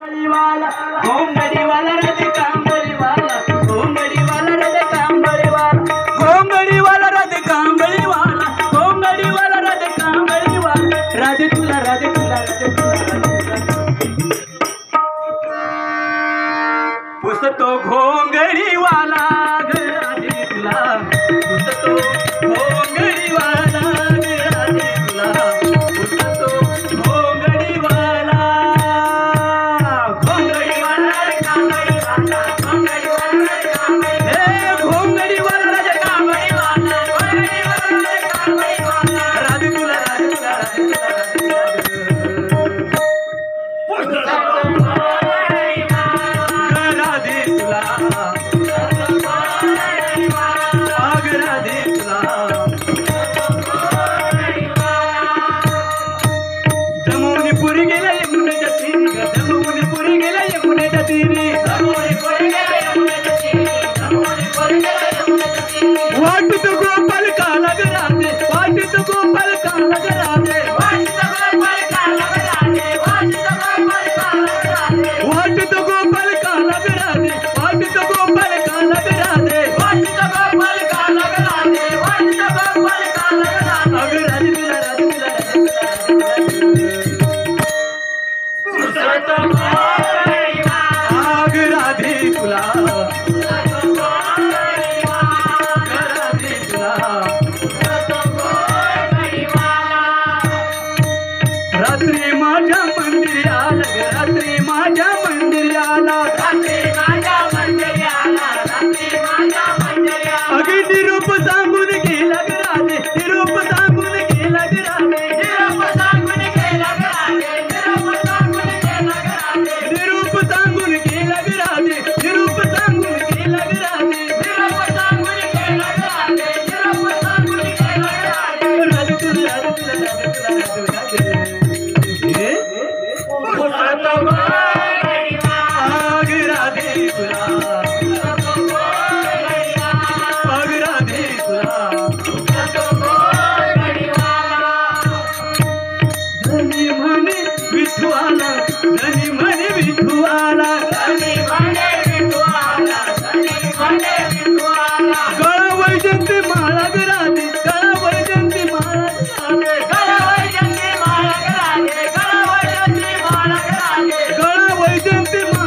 वाला घोंगडी वाला राधे कांबळी वाला घोंगडी वाला राधे कांबळी वाला घोंगडी वाला राधे कांबळी वाला घोंगडी वाला राधे कांबळी वाला राधे तुला राधे तुला राधे तुला पुसतो घोंगडी वाला राधे तुला पुसतो घोंगडी वाला राधे तुला पुसतो घोंगडी वाला पुरी गेला यमुनेच्या तीरी जमुनी पुरी गेला यमुनेच्या तीरी वाटत गोपाल काला राधे वाटत गोपाल काला राधे वाटत गोपाल काला राधे वाटत गोपाल काला राधे वाटत गोपाल काला राधे वाटत गोपाल काला राधे वाटत गोपाल काला राधे अग राधे तुला राधे तुला रात्री माझ्या मंदिरी आला रात्री माझ्या मंदिरी आला अगे निरूप सांगून गेला राधे निरूप सांगून गेला राधे निरूप सांगून गेला निरूप सांगून गेला राधे निरूप सांगून गेला राधे निरूप सांगून गेला राधे तुला धनी म्हणे विठुआला धनी म्हणे विठुआला गळा वैजंती माळा राधे गळा वैजंती माळा गळा वैजंती माळा